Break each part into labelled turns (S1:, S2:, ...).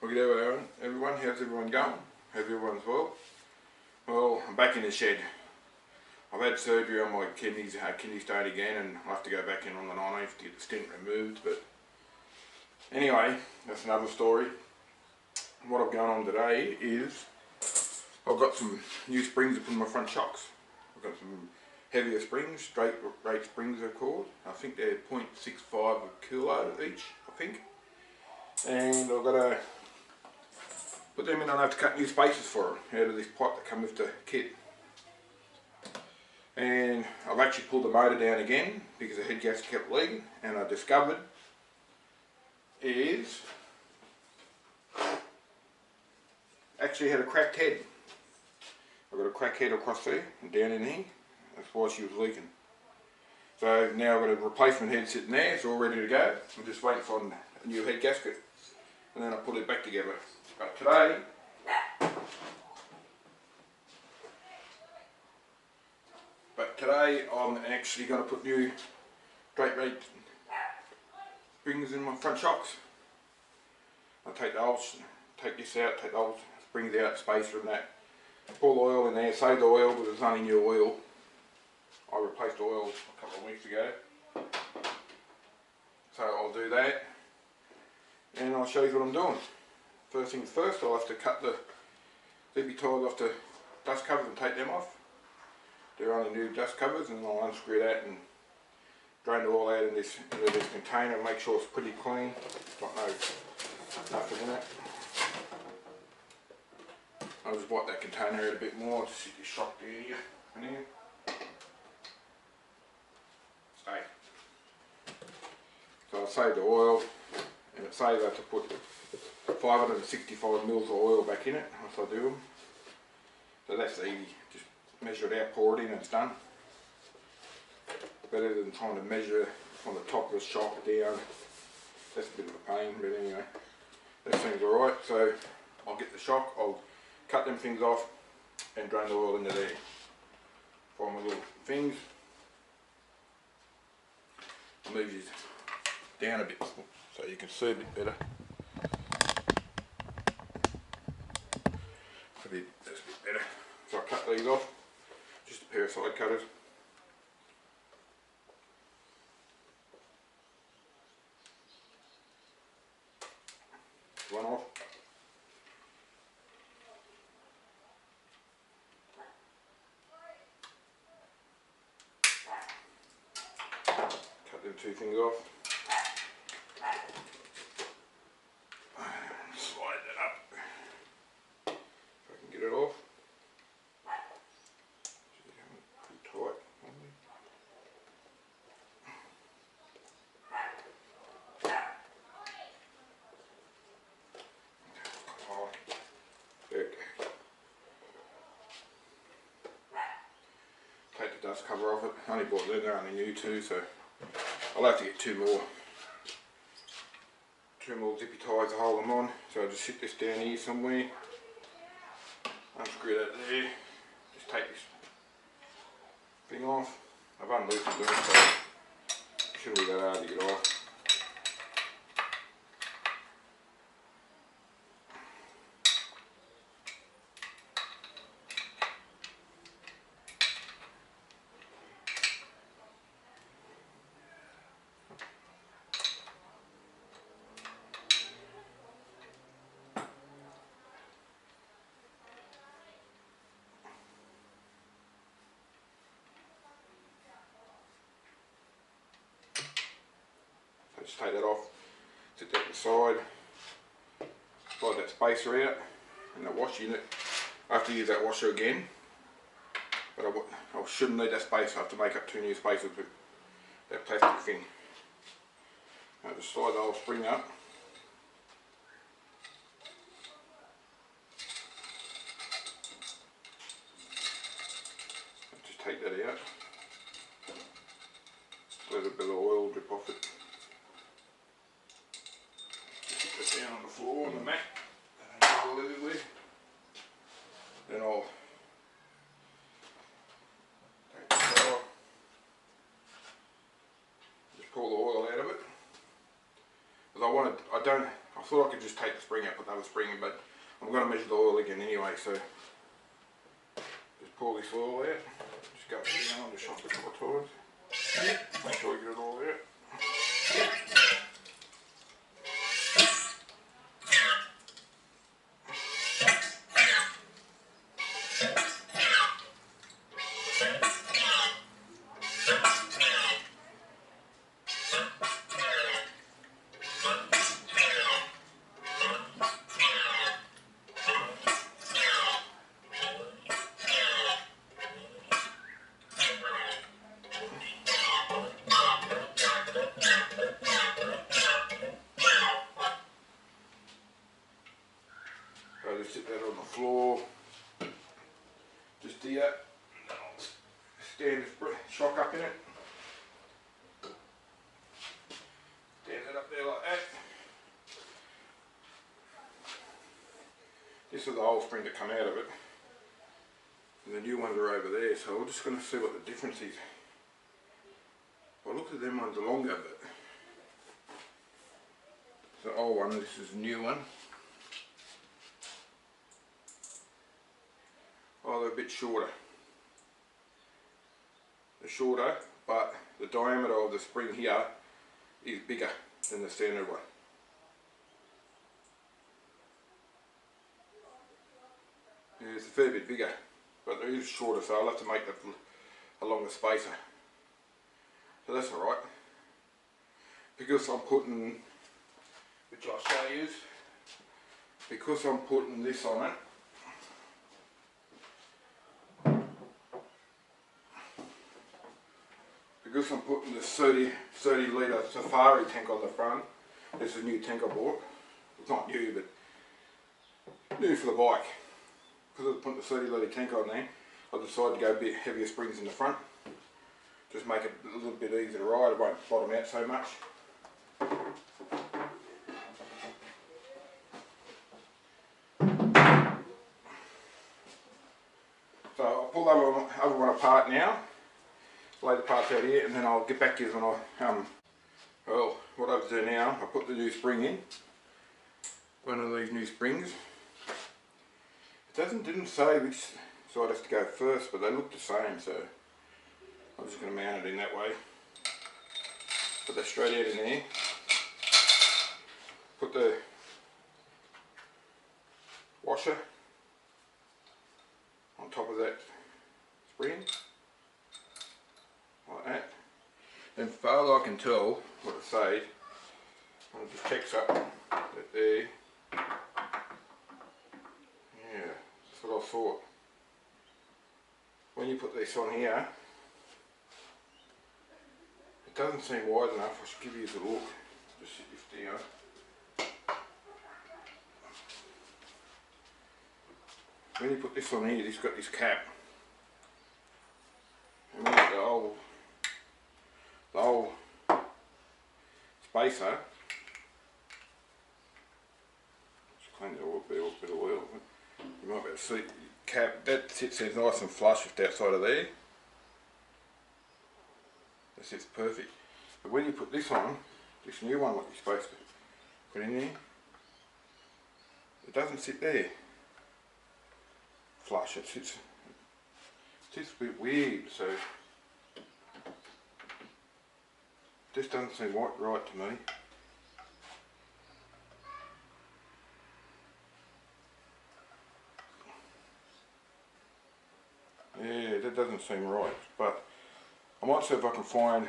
S1: Well, good day everyone. How's everyone going? Hope everyone's well. Well, I'm back in the shed. I've had surgery on my kidney stone again, and I have to go back in on the 19th to get the stent removed. But anyway, that's another story. What I've going on today is I've got some new springs to put in my front shocks. I've got some heavier springs, straight rate springs they're called. I think they're 0.65 a kilo each, I think. And I've got to put them in, and I have to cut new spaces for them out of this pot that come with the kit. And I've actually pulled the motor down again because the head gasket kept leaking, and I discovered is actually had a cracked head. I've got a cracked head across there and down in here. That's why she was leaking. So now I've got a replacement head sitting there, it's all ready to go. I'm just waiting for a new head gasket, and then I'll put it back together. But today I'm actually going to put new straight rate springs in my front shocks. I'll take this out, take the old springs out, spacer and that. Pour the oil in there, save the oil because it's only new oil. I replaced the oil a couple of weeks ago. So I'll do that and I'll show you what I'm doing. First things first, I'll have to cut the zippy ties off the dust covers and take them off. They're only new dust covers, and I'll unscrew that and drain it all out into this container and make sure it's pretty clean. Got nothing in it. I'll just wipe that container out a bit more to sit this shock down here and here. Stay. So I'll save the oil, and it saves I have to put 565 mils of oil back in it once I do them. So that's easy. Just measure it out, pour it in, and it's done. Better than trying to measure from the top of the shock down. That's a bit of a pain, but anyway, that seems alright. So I'll get the shock, I'll cut them things off and drain the oil into there. Find my little things. I'll move these down a bit so you can see a bit better. That's a bit better. So I cut these off, just a pair of side cutters. One off. Cut them two things off. Slide that up if I can get it off. Pretty tight. Take the dust cover off it. I only bought them, they're only new too, so I'll have to get two more zippy ties to hold them on. So I'll just sit this down here somewhere, unscrew that there, just take this thing off. I've unloosened it, so it shouldn't be that hard to get off. Just take that off, sit that to the side, slide that spacer out, and that wash unit. I have to use that washer again, but I shouldn't need that spacer. I have to make up two new spacers with that plastic thing. I'll just slide the whole spring up. Just take that out. Let a bit of oil drip off it. Down on the floor on the mat, then I'll take the shower, just pull the oil out of it. Because I I thought I could just take the spring out, put the other spring in, but I'm going to measure the oil again anyway, so just pour this oil out, just go down, just shop it a couple of times, make sure I get it all out. I just sit that on the floor, just here, stand the shock up in it, stand it up there like that. This is the whole spring to come out of it, and the new ones are over there, so we're just going to see what the difference is. I looked at them ones are longer, but it's the old one, this is the new one. Oh, they're a bit shorter. They're shorter, but the diameter of the spring here is bigger than the standard one. Yeah, it's a fair bit bigger, but it is shorter, so I'll have to make a longer spacer. So that's alright. Because I'm putting, which I'll show you, because I'm putting this on it, because I'm putting this 30 litre Safari tank on the front. This is a new tank I bought. It's not new, but new for the bike. Because I put the 30 litre tank on there, I decided to go a bit heavier springs in the front. Just make it a little bit easier to ride, it won't bottom out so much. So I'll pull the other one apart now. Lay the parts out here, and then I'll get back to you when I well, what I have to do now, I put the new spring in, one of these new springs. It didn't say which side has to go first, but they look the same, so I'm just going to mount it in that way. Put that straight out in there. Put the washer on top of that spring. Like that. And farther I can tell what it says, it just checks up that there. Yeah, that's what I thought. When you put this on here, it doesn't seem wide enough. I should give you a look. Just sit this down. When you put this on here, it's got this cap. And when the whole spacer, just clean it up a bit of oil. You might be able to see cap, that sits there nice and flush with that side of there. That sits perfect. But when you put this on, this new one what you're supposed to put in there, it doesn't sit there flush, it sits a bit weird, so this doesn't seem right to me. Yeah, that doesn't seem right, but I might see if I can find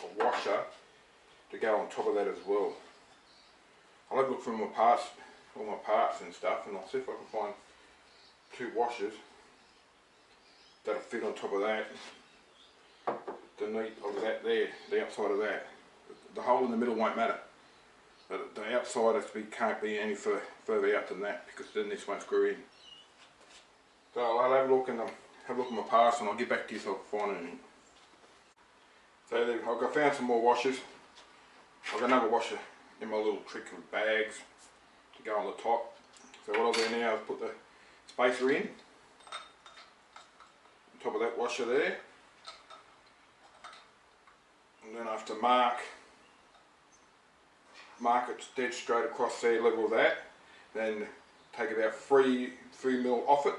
S1: a washer to go on top of that as well. I'll have a look through my parts, all my parts and stuff, and I'll see if I can find 2 washers that'll fit on top of that. The neat of that there, the outside of that. The hole in the middle won't matter, but the outside can't be any further out than that, because then this won't screw in. So I'll have a look and have a look at my parts, and I'll get back to you so I can find anything. So there, I've found some more washers. I've got another washer in my little trick of bags to go on the top. So what I'll do now is put the spacer in on top of that washer there, and then I have to mark mark it dead straight across there, level with that. Then take about 3mm off it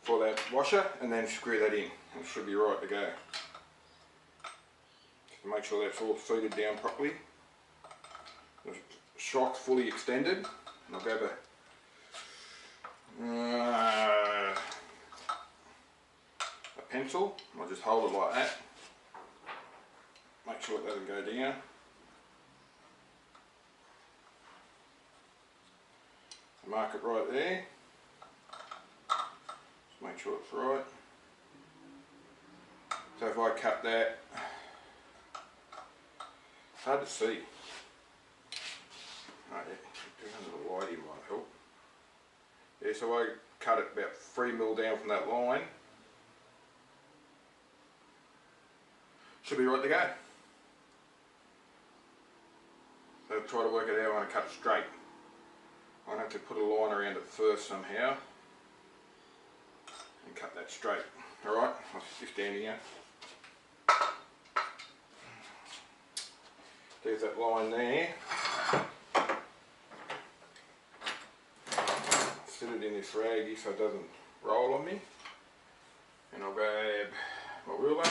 S1: for that washer, and then screw that in. It should be right to go. Just make sure that's all seated down properly. The shock's fully extended, and I'll grab a pencil. I'll just hold it like that. Make sure it doesn't go down. Mark it right there. Just make sure it's right. So if I cut that, it's hard to see. Oh, yeah, a little lighty might help. Yeah, so I cut it about 3mm down from that line. Should be right to go. So try to work it out when I cut it straight. I'm going to have to put a line around it first somehow and cut that straight. Alright, I'll just stand here. There's that line there. Sit it in this raggy so it doesn't roll on me. And I'll grab my ruler,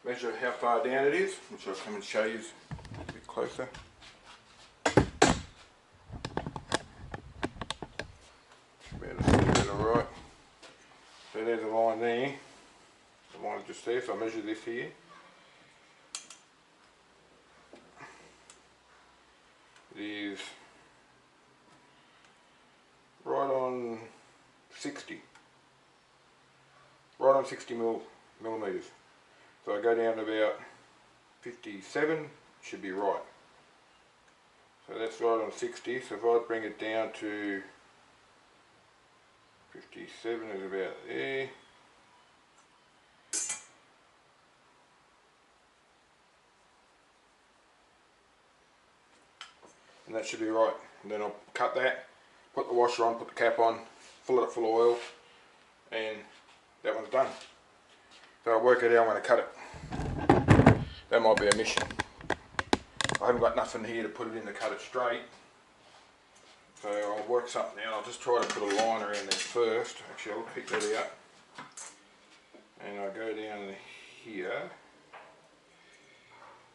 S1: measure how far down it is, which I'll come and show you a bit closer. Alright, so there's a line there, the line just there, so I measure this here. It is right on 60 millimeters. So I go down to about 57, should be right. So that's right on 60, so if I bring it down to 57 is about there. And that should be right. And then I'll cut that, put the washer on, put the cap on, fill it full of oil, and that one's done. So I'll work it out when I cut it. That might be a mission. I haven't got nothing here to put it in to cut it straight. So I'll work something out. I'll just try to put a line around there first. Actually, I'll pick that out. And I'll go down here.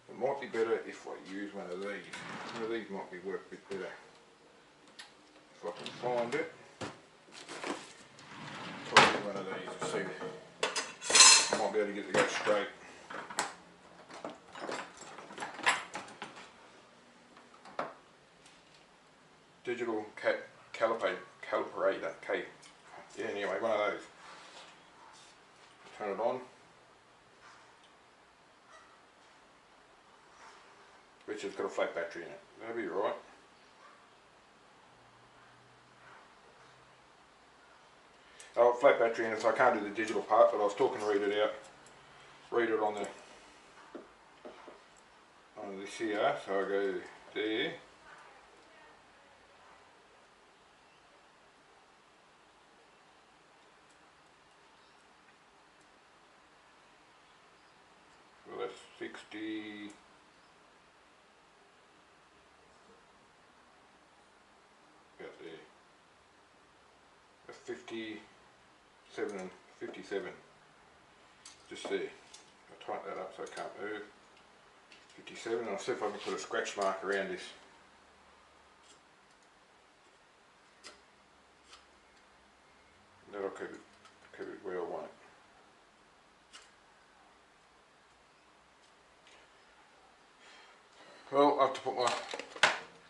S1: It might be better if I use one of these. One of these might work a bit better. If I can find it. Try to get one of these to see. I might be able to get it to go straight. Digital calibrator, yeah, anyway, one of those. Turn it on. Which has got a flat battery in it. That'll be right. Oh, flat battery in it, so I can't do the digital part, but I'll still can read it out. Read it on this here, so I go there. Well, that's 60. About there. That's 57 and 57. Just there. I'll tighten that up so I can't move. 57. I'll see if I can put a scratch mark around this. That'll keep it where I want it. Well, I have to put my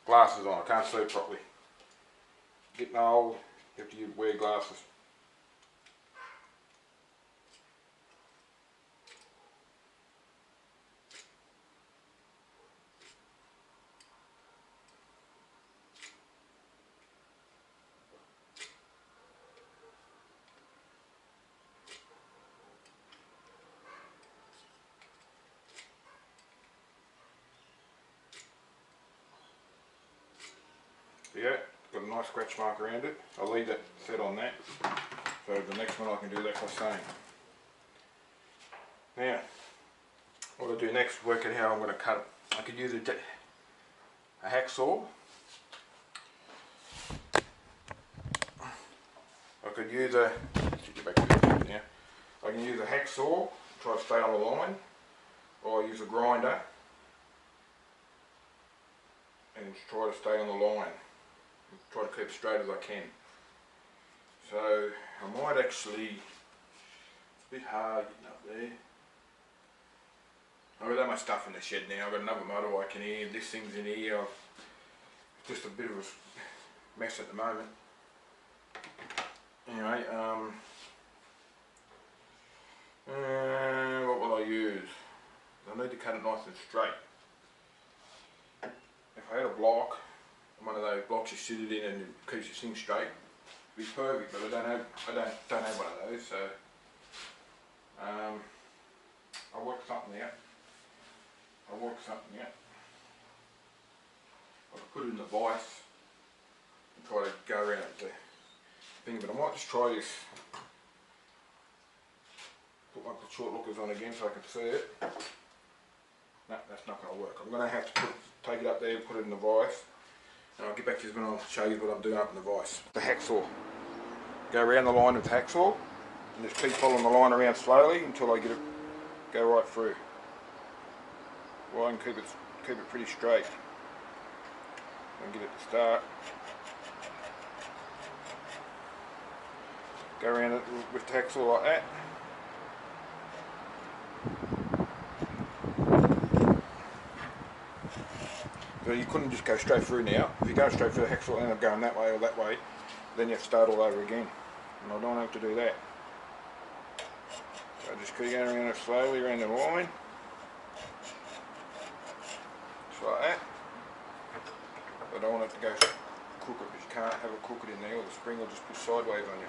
S1: glasses on. I can't see properly. Getting old, you have to wear glasses. Yeah, got a nice scratch mark around it. I'll leave that set on that. So the next one I can do that by same. Now, what I'll do next, work out how I'm going to cut it. I could use a a hacksaw. I could use a, now. I can use a hacksaw, try to stay on the line, or I use a grinder and try to stay on the line, try to keep straight as I can. So I might actually, it's a bit hard getting up there. I've got that much stuff in the shed now. I've got another motorbike in here, this thing's in here. It's just a bit of a mess at the moment. Anyway, what will I use? I need to cut it nice and straight. If I had a block, one of those blocks you sit it in and it keeps your thing straight, it'd be perfect. But I don't have one of those, so I'll work something out. I could put it in the vise and try to go around the thing, but I might just try this. Put like the short lookers on again so I can see it. No, that's not going to work. I'm going to have to take it up there and put it in the vise, and I'll get back to you when I'll show you what I'm doing up in the vise. The hacksaw. Go around the line with the hacksaw and just keep following the line around slowly until I get it go right through. Well, I can keep it pretty straight and get it to start. Go around it with the hacksaw like that. So you couldn't just go straight through now. If you go straight through the hacksaw and end up going that way or that way, then you have to start all over again. And I don't have to do that. So just keep going around it slowly around the line. Just like that. I don't want it to go crooked because you can't have it crooked in there or the spring will just push sideways on you.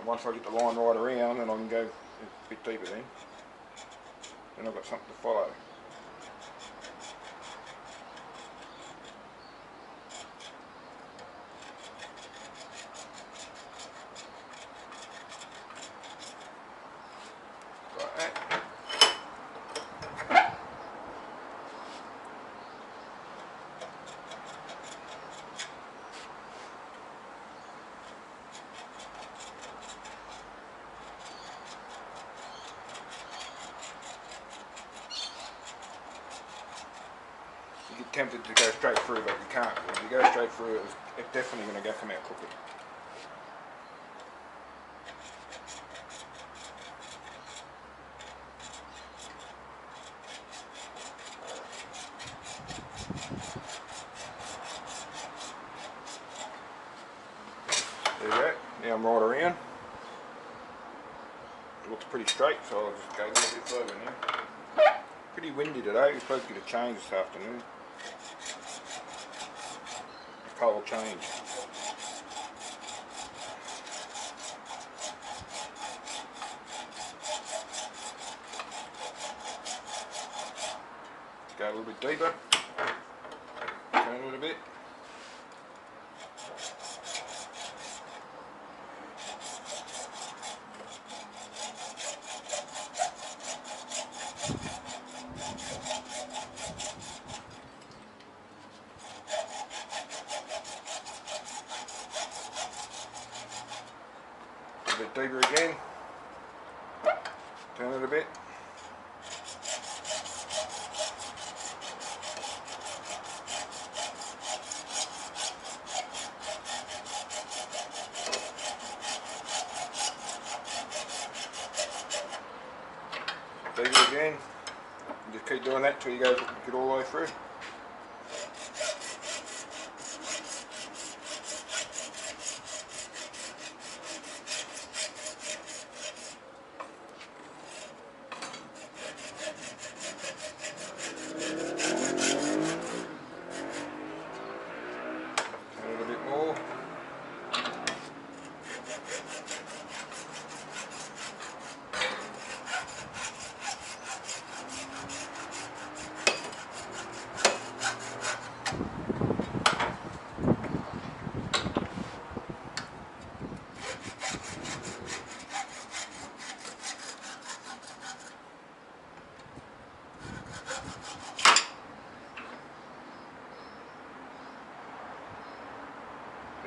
S1: Once I get the line right around, then I can go a bit deeper then I've got something to follow. Like that. You get tempted to go straight through, but you can't. If you go straight through, it's definitely going to come out crooked. There you go. Now I'm right around. It looks pretty straight, so I'll just go a little bit further now. Pretty windy today. We're supposed to get a change this afternoon. A cold change. Go a little bit deeper. Turn a little bit. A bit deeper again. Turn it a bit. Deeper again. And just keep doing that till you get all the way through.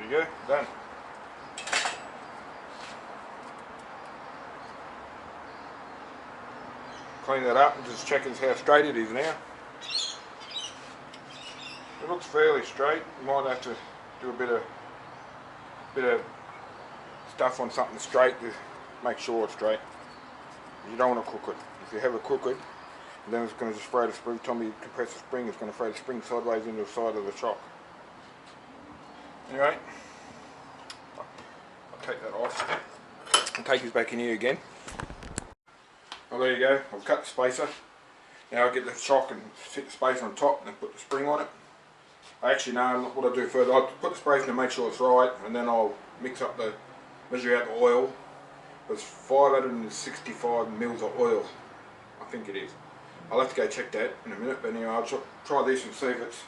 S1: There you go, done. Clean that up and just check how straight it is now. It looks fairly straight. You might have to do a bit of stuff on something straight to make sure it's straight. You don't want to crook it. If you have it crooked, then it's going to just throw the spring. Time you compress the spring, it's going to throw the spring sideways into the side of the shock. Anyway, I'll take that off and take this back in here again. Well, there you go. I've cut the spacer. Now I'll get the shock and fit the spacer on top and then put the spring on it. I actually know what I do further. I'll put the spacer to make sure it's right, and then I'll mix up measure out the oil. There's 565 mils of oil, I think it is. I'll have to go check that in a minute, but anyway, I'll try this and see if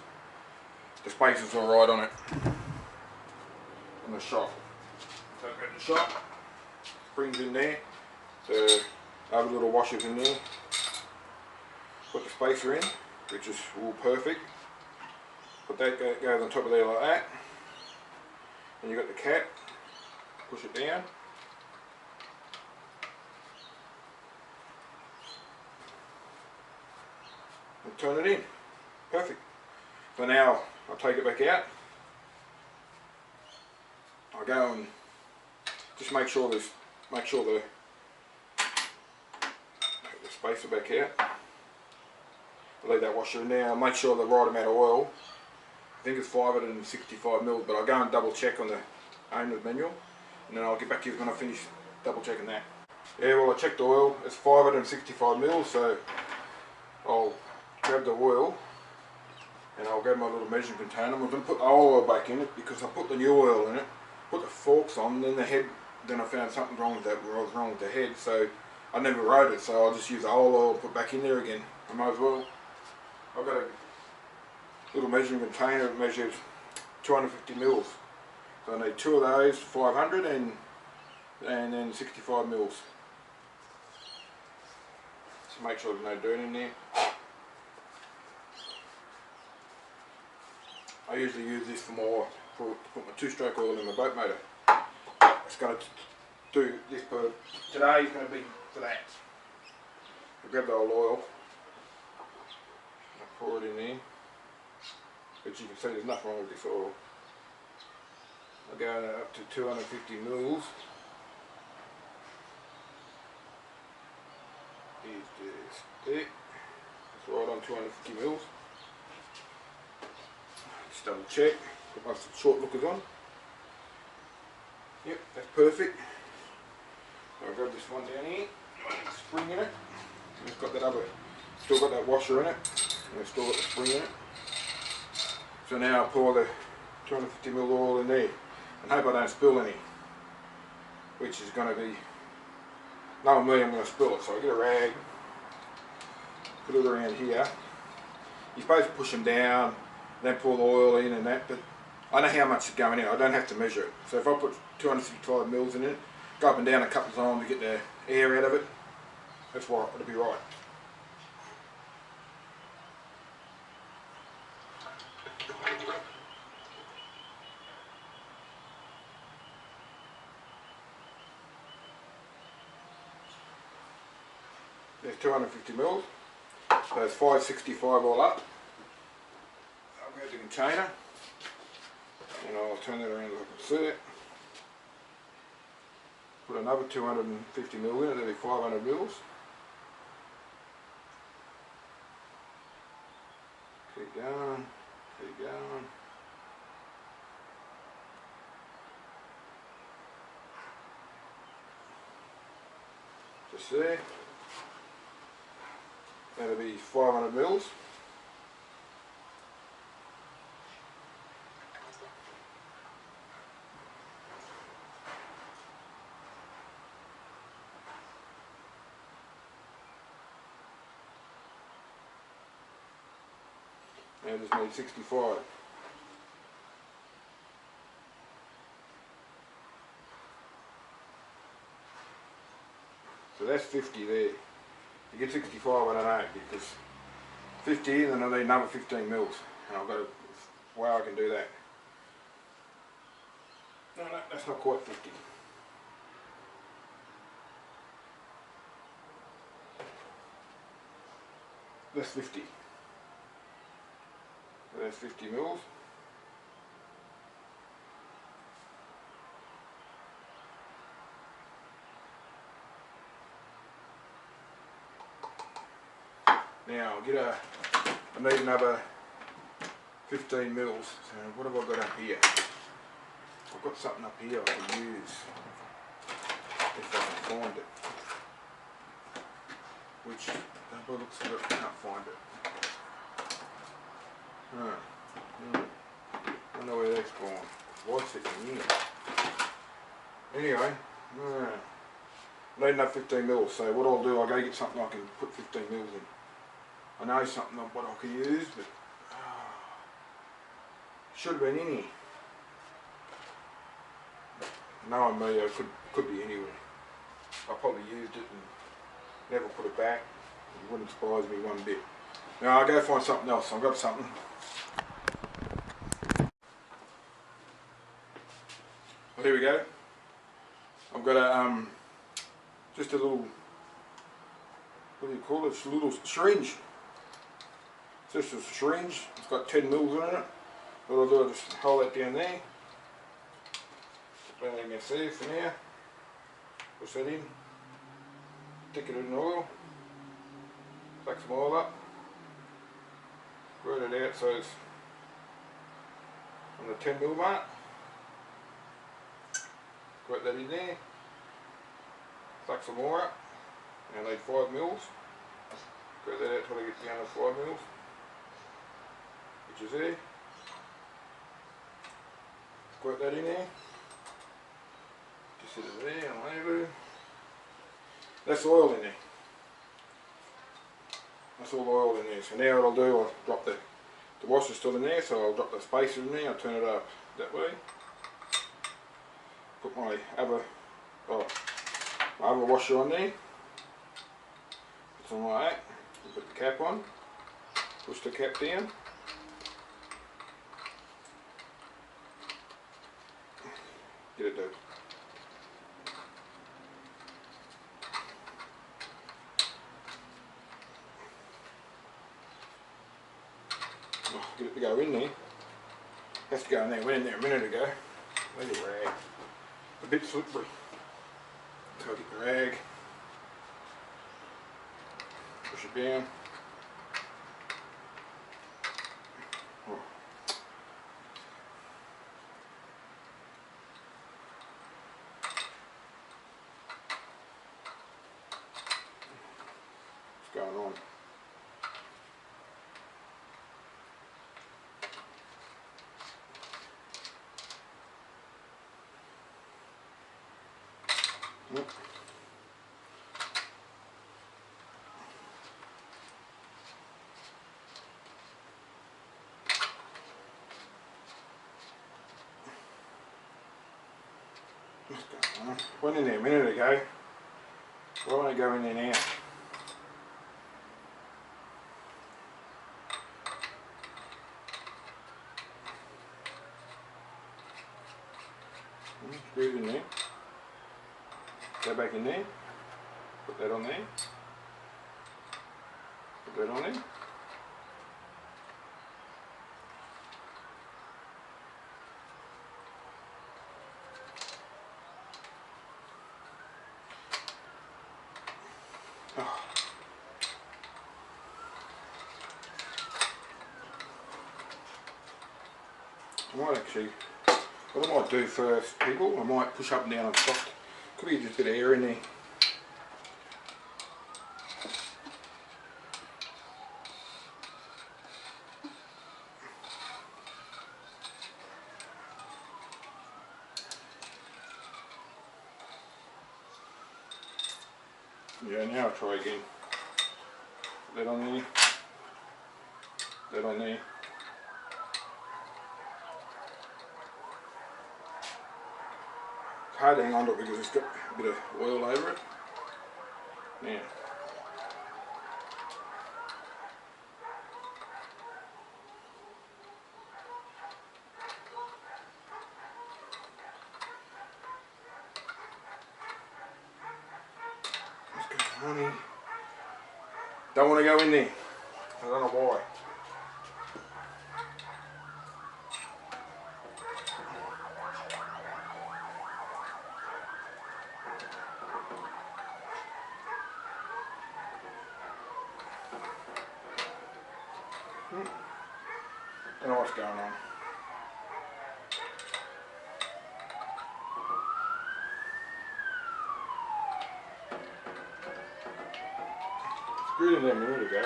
S1: the spacer's alright on it. On the shock. So I've got the shock, springs in there, the other little washers in there. Put the spacer in, which is all perfect. Put that goes on top of there like that. And you've got the cap, push it down. And turn it in. Perfect. So now I'll take it back out. I go and just make sure the spacer back out. I'll leave that washer in there. I'll make sure the right amount of oil. I think it's 565 mils, but I'll go and double check on the owner's manual, and then I'll get back to you when I finish double checking that. Yeah, well, I checked the oil. It's 565 mils, so I'll grab the oil and I'll grab my little measuring container. I'm going to put the old oil back in it because I put the new oil in it, put the forks on, then the head. Then I found something wrong with that. Where I was wrong with the head, so I never wrote it. So I'll just use the old oil and put back in there again. I might as well. I've got a little measuring container that measures 250 mils. So I need two of those, 500 and then 65 mils. So make sure there's no dirt in there. I usually use this to put my two-stroke oil in my boat motor. It's going to do this, but today is going to be for that. I grab the old oil, I pour it in there, but you can see there's nothing wrong with this oil. I go up to 250 mils. Here's this there. It's right on 250 mils. Just double check, put my short lookers on. Yep, that's perfect. So I'll grab this one down here, spring in it. And it's got that still got that washer in it, and it's still got the spring in it. So now I'll pour the 250 ml oil in there, and hope I don't spill any, which is going to be, knowing me, I'm going to spill it. So I get a rag, put it around here. You're supposed to push them down, then pour the oil in and that, but I know how much is going in. I don't have to measure it. So if I put 265 mils in it, go up and down a couple of times to get the air out of it, that's why it'll be right. There's 250 mils, so it's 565 all up. I'll grab the container and I'll turn that around so I can see it. Put another 250 mil in it, that'll be 500 mils. Keep going, keep going. Just there. That'll be 500 mils. And I just need 65. So that's 50 there. You get 65, I don't know, because 50, then I need another 15 mils, and I've got a way I can do that. That's not quite 50. That's 50. So that's 50 mils. Now I'll get I need another 15 mils. So what have I got up here? I've got something up here I can use if I can find it. Which, by the looks of it, I can't find it. I don't know where that's gone. What's it in here? Anyway, I need another 15 mils. So what I'll do, I'll go get something I can put 15 mils in. I know something of what I can use, but should have been in here. Knowing me, it could be anywhere. I probably used it and never put it back. It wouldn't surprise me one bit. Now I'll go find something else. I've got something. Well, here we go. I've got a just a little, what do you call it? It's a little syringe. It's just a syringe. It's got 10 mils in it. What I'll do, I'll just hold that down there. Put that in there for now. Push that in. Stick it in oil. Suck some oil up. Squirt it out so it's on the 10 mil mark. Squirt that in there. Suck some more up. Now I need 5 mils. Squirt that out till I get down to 5 mils. Which is there. Squirt that in there. Just sit it there and over. That's oil in there. That's all the oil in there. So now what I'll do, I'll drop the washer's still in there, so I'll drop the spacer in there, I'll turn it up that way. Put my other washer on there. Put something like that. Put the cap on. Push the cap down. Get it done. Get it to go in there. Has to go in there. Went in there a minute ago. Where's the rag? A bit slippery. So I'll get the rag. Push it down. Oh. What's going on? Yep. Went in there a minute ago. Why won't I go in there now? Screw it in there. Go back in there. Put that on there. Put that on there. Oh. I might actually, what I might do first, people, I might push up and down on top. Could be just a bit of air in there. Yeah, now I'll try again. Put that on there. That on there. It's hard to hang on to it because it's got a bit of oil over it. Now. Don't want to go in there. I don't know why. Don't know what's going on. Screwed in there a minute ago.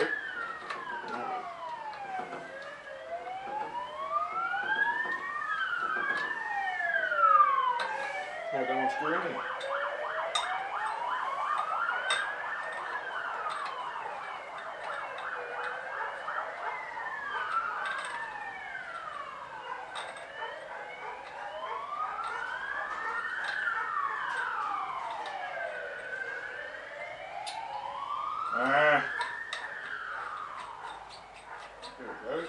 S1: Now don't screw in there. There we go.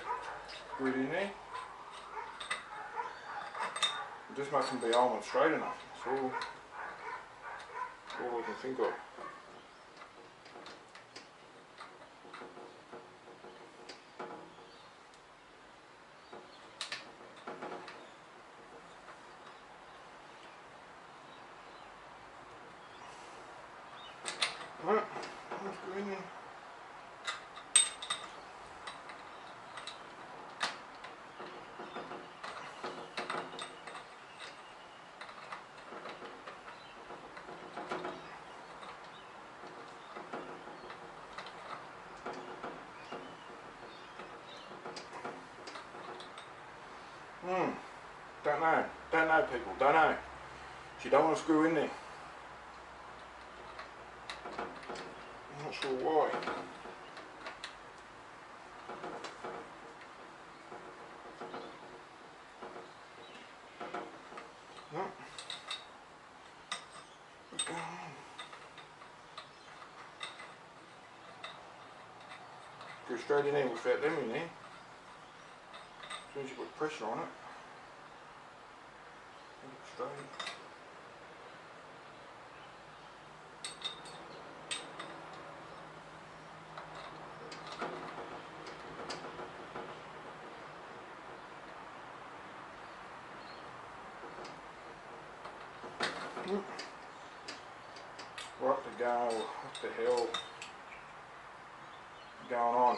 S1: Screw it in there. It just mustn't be almost straight enough. That's all I can think of. Right, let's go in there. Don't know people, don't know. She don't want to screw in there. I'm not sure why. No. What's going on? Go straight in there without them in there. As soon as you put pressure on it. Straight. What the go? What the hell going on?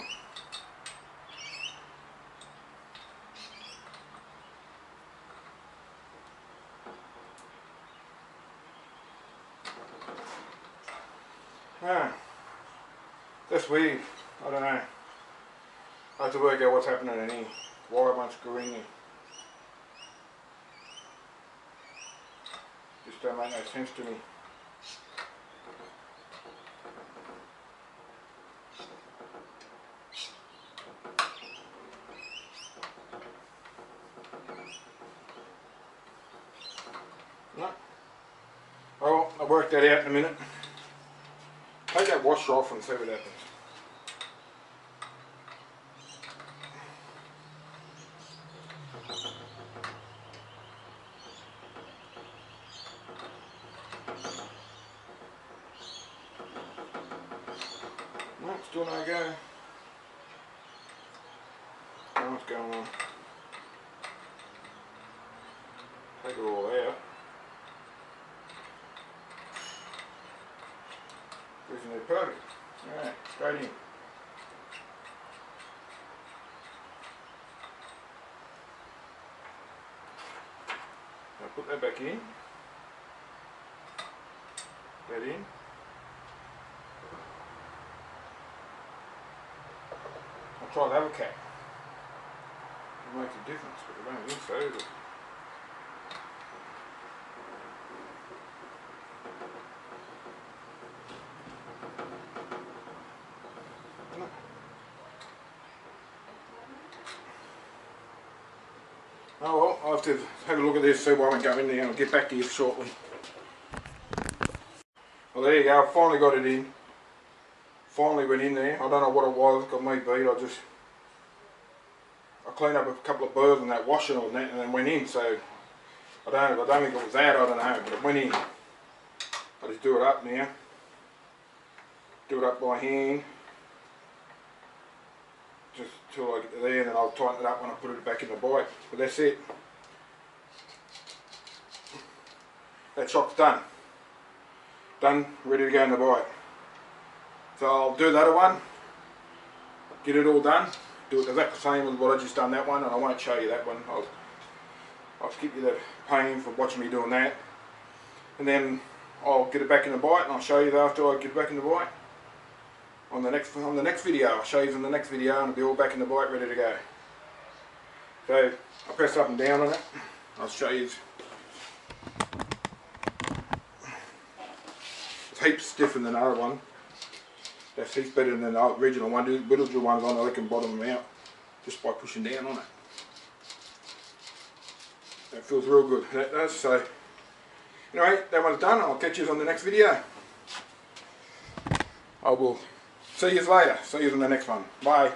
S1: That's weird. I don't know. I have to work out what's happening in here. Why am I screwing in? Just don't make no sense to me. No. Oh, I'll work that out in a minute. Take that washer off and see what happens. No, still no go. Don't know what's going on. Take it all out. Isn't it perfect? Alright, straight in. Now put that back in. That in. I'll try the other cap. It makes a difference, but I don't think so, is it? Oh well, I'll have to have a look at this, see why I go in there, and I'll get back to you shortly. Well, there you go, I finally got it in. Finally went in there. I don't know what it was, got me beat. I cleaned up a couple of burrs and that washing on that and then went in, so I don't think it was that, I don't know, but it went in. I just do it up now. Do it up by hand. till I get to there, and then I'll tighten it up when I put it back in the bike. But that's it. That shock's done. Done, ready to go in the bike. So I'll do the other one, get it all done, do it exactly the same as what I just done that one, and I won't show you that one. I'll skip you the pain for watching me doing that. And then I'll get it back in the bike, and I'll show you after I get it back in the bike. On the next video, I'll show you in the next video, and it'll be all back in the bike ready to go. So I'll press up and down on it. I'll show you. It's heaps different than the other one. That's heaps better than the original one. The original ones on it, I can bottom them out just by pushing down on it. That feels real good. That does. So anyway, that one's done. I'll catch you on the next video. I will see you later. See you in the next one. Bye.